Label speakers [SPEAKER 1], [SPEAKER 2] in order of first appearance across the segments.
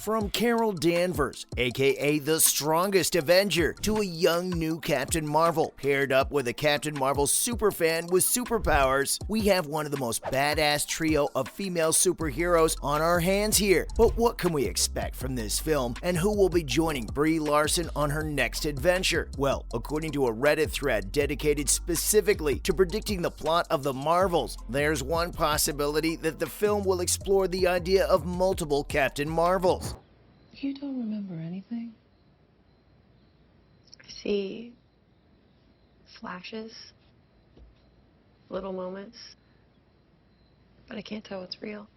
[SPEAKER 1] From Carol Danvers, aka the strongest Avenger, to a young new Captain Marvel, paired up with a Captain Marvel superfan with superpowers, we have one of the most badass trio of female superheroes on our hands here. But what can we expect from this film, and who will be joining Brie Larson on her next adventure? Well, according to a Reddit thread dedicated specifically to predicting the plot of the Marvels, there's one possibility that the film will explore the idea of multiple Captain Marvels.
[SPEAKER 2] You don't remember anything?
[SPEAKER 3] I see flashes, little moments, but I can't tell what's real.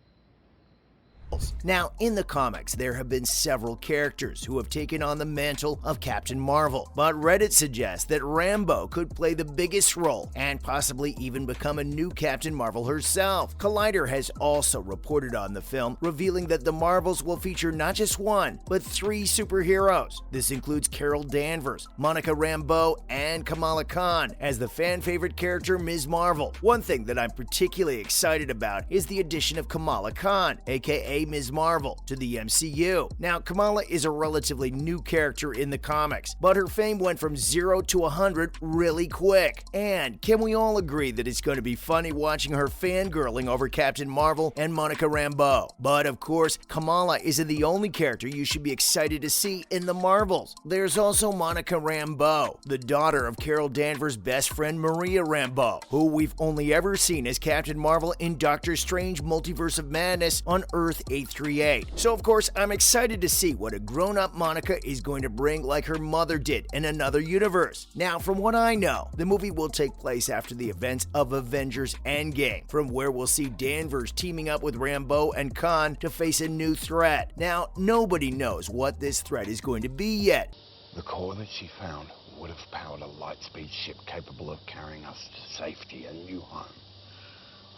[SPEAKER 1] Now, in the comics, there have been several characters who have taken on the mantle of Captain Marvel, but Reddit suggests that Rambeau could play the biggest role and possibly even become a new Captain Marvel herself. Collider has also reported on the film, revealing that the Marvels will feature not just one, but 3 superheroes. This includes Carol Danvers, Monica Rambeau, and Kamala Khan as the fan-favorite character Ms. Marvel. One thing that I'm particularly excited about is the addition of Kamala Khan, aka Ms. Marvel, to the MCU. Now, Kamala is a relatively new character in the comics, but her fame went from 0 to 100 really quick. And can we all agree that it's going to be funny watching her fangirling over Captain Marvel and Monica Rambeau? But of course, Kamala isn't the only character you should be excited to see in the Marvels. There's also Monica Rambeau, the daughter of Carol Danvers' best friend Maria Rambeau, who we've only ever seen as Captain Marvel in Doctor Strange Multiverse of Madness on Earth 838. So of course, I'm excited to see what a grown-up Monica is going to bring like her mother did in another universe. Now, from what I know, the movie will take place after the events of Avengers Endgame, from where we'll see Danvers teaming up with Rambeau and Khan to face a new threat. Now, nobody knows what this threat is going to be yet.
[SPEAKER 4] The core that she found would have powered a light-speed ship capable of carrying us to safety, a new home,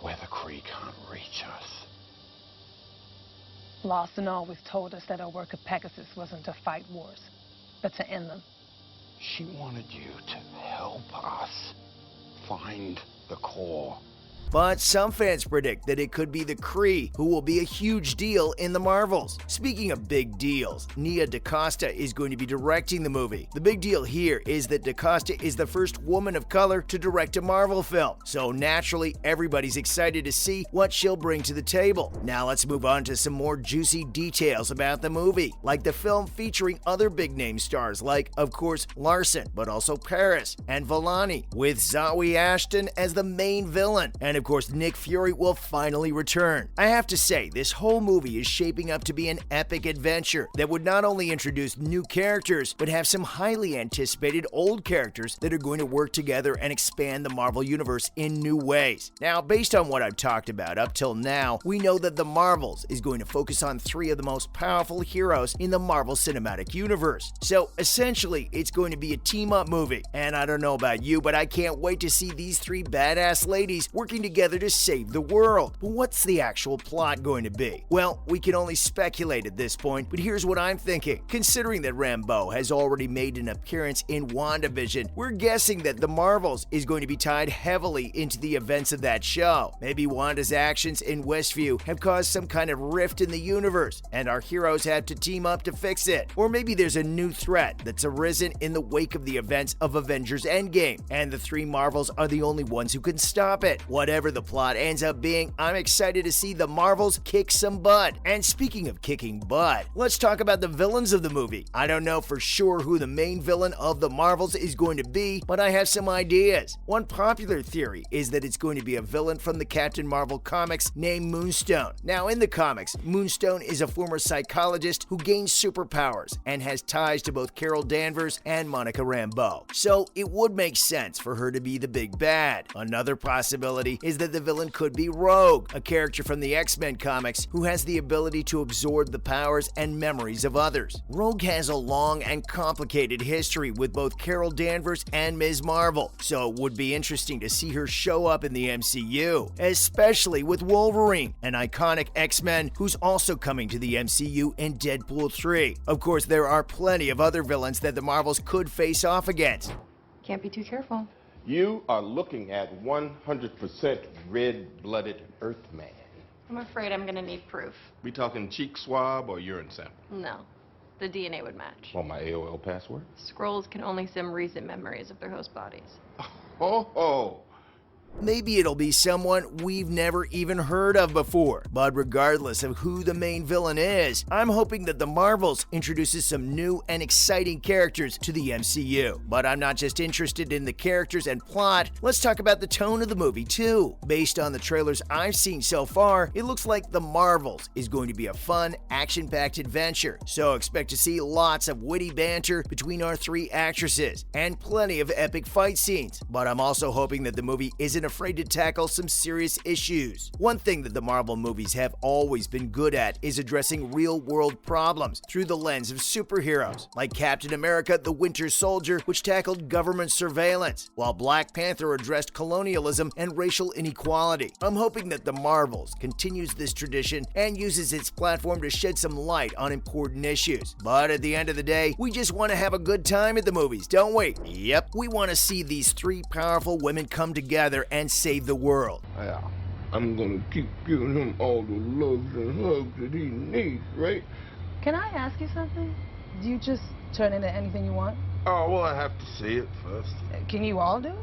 [SPEAKER 4] where the Kree can't reach us.
[SPEAKER 2] Lawson always told us that our work at Pegasus wasn't to fight wars, but to end them.
[SPEAKER 4] She wanted you to help us find the core.
[SPEAKER 1] But some fans predict that it could be the Kree who will be a huge deal in the Marvels. Speaking of big deals, Nia DaCosta is going to be directing the movie. The big deal here is that DaCosta is the first woman of color to direct a Marvel film, so naturally everybody's excited to see what she'll bring to the table. Now let's move on to some more juicy details about the movie, like the film featuring other big-name stars like, of course, Larson, but also Paris and Vellani, with Zawe Ashton as the main villain, and of course, Nick Fury will finally return. I have to say, this whole movie is shaping up to be an epic adventure that would not only introduce new characters, but have some highly anticipated old characters that are going to work together and expand the Marvel Universe in new ways. Now, based on what I've talked about up till now, we know that the Marvels is going to focus on 3 of the most powerful heroes in the Marvel Cinematic Universe. So, essentially, it's going to be a team-up movie. And I don't know about you, but I can't wait to see these 3 badass ladies working together to save the world. But what's the actual plot going to be? Well, we can only speculate at this point, but here's what I'm thinking. Considering that Rambeau has already made an appearance in WandaVision, we're guessing that the Marvels is going to be tied heavily into the events of that show. Maybe Wanda's actions in Westview have caused some kind of rift in the universe, and our heroes have to team up to fix it. Or maybe there's a new threat that's arisen in the wake of the events of Avengers Endgame, and the 3 Marvels are the only ones who can stop it. Whatever the plot ends up being, I'm excited to see the Marvels kick some butt. And speaking of kicking butt, let's talk about the villains of the movie. I don't know for sure who the main villain of the Marvels is going to be, but I have some ideas. One popular theory is that it's going to be a villain from the Captain Marvel comics named Moonstone. Now, in the comics, Moonstone is a former psychologist who gains superpowers and has ties to both Carol Danvers and Monica Rambeau. So it would make sense for her to be the big bad. Another possibility is that the villain could be Rogue, a character from the X-Men comics who has the ability to absorb the powers and memories of others. Rogue has a long and complicated history with both Carol Danvers and Ms. Marvel, so it would be interesting to see her show up in the MCU, especially with Wolverine, an iconic X-Men who's also coming to the MCU in Deadpool 3. Of course, there are plenty of other villains that the Marvels could face off against.
[SPEAKER 3] Can't be too careful.
[SPEAKER 5] You are looking at 100% red-blooded Earthman.
[SPEAKER 3] I'm afraid I'm gonna need proof.
[SPEAKER 5] We talking cheek swab or urine sample?
[SPEAKER 3] No. The DNA would match.
[SPEAKER 5] Want my AOL password?
[SPEAKER 3] Scrolls can only sim recent memories of their host bodies.
[SPEAKER 5] Oh.
[SPEAKER 1] Maybe it'll be someone we've never even heard of before. But regardless of who the main villain is, I'm hoping that the Marvels introduces some new and exciting characters to the MCU. But I'm not just interested in the characters and plot, let's talk about the tone of the movie too. Based on the trailers I've seen so far, it looks like the Marvels is going to be a fun, action-packed adventure. So expect to see lots of witty banter between our three actresses, and plenty of epic fight scenes. But I'm also hoping that the movie isn't afraid to tackle some serious issues. One thing that the Marvel movies have always been good at is addressing real-world problems through the lens of superheroes, like Captain America: The Winter Soldier, which tackled government surveillance, while Black Panther addressed colonialism and racial inequality. I'm hoping that the Marvels continues this tradition and uses its platform to shed some light on important issues. But at the end of the day, we just want to have a good time at the movies, don't we? Yep, we want to see these three powerful women come together and save the world.
[SPEAKER 5] Yeah. I'm gonna keep giving him all the loves and hugs that he needs, right?
[SPEAKER 2] Can I ask you something? Do you just turn into anything you want?
[SPEAKER 5] Oh, well, I have to see it first.
[SPEAKER 2] Can you all do it?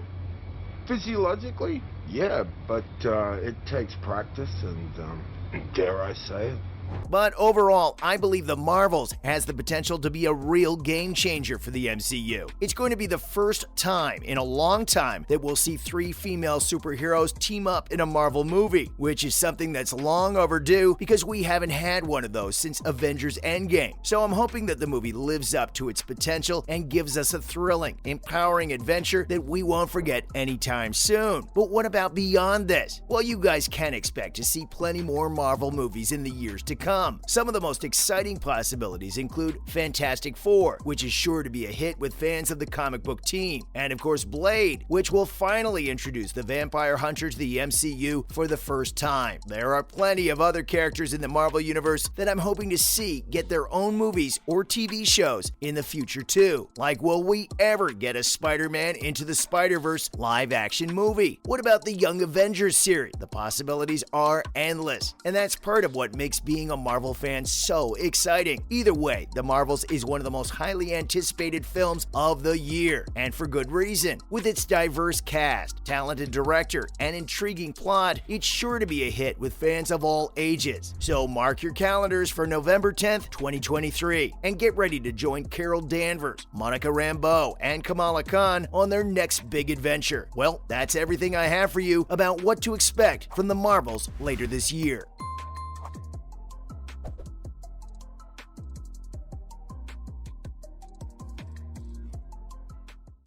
[SPEAKER 5] Physiologically, yeah, but it takes practice and, dare I say it,
[SPEAKER 1] But overall, I believe the Marvels has the potential to be a real game changer for the MCU. It's going to be the first time in a long time that we'll see three female superheroes team up in a Marvel movie, which is something that's long overdue because we haven't had one of those since Avengers Endgame. So I'm hoping that the movie lives up to its potential and gives us a thrilling, empowering adventure that we won't forget anytime soon. But what about beyond this? Well, you guys can expect to see plenty more Marvel movies in the years to come. Some of the most exciting possibilities include Fantastic Four, which is sure to be a hit with fans of the comic book team, and of course Blade, which will finally introduce the vampire hunter to the MCU for the first time. There are plenty of other characters in the Marvel Universe that I'm hoping to see get their own movies or TV shows in the future too. Like, will we ever get a Spider-Man Into the Spider-Verse live-action movie? What about the Young Avengers series? The possibilities are endless, and that's part of what makes being a Marvel fan so exciting. Either way, The Marvels is one of the most highly anticipated films of the year, and for good reason. With its diverse cast, talented director, and intriguing plot, it's sure to be a hit with fans of all ages. So mark your calendars for November 10th, 2023, and get ready to join Carol Danvers, Monica Rambeau, and Kamala Khan on their next big adventure. Well, that's everything I have for you about what to expect from The Marvels later this year.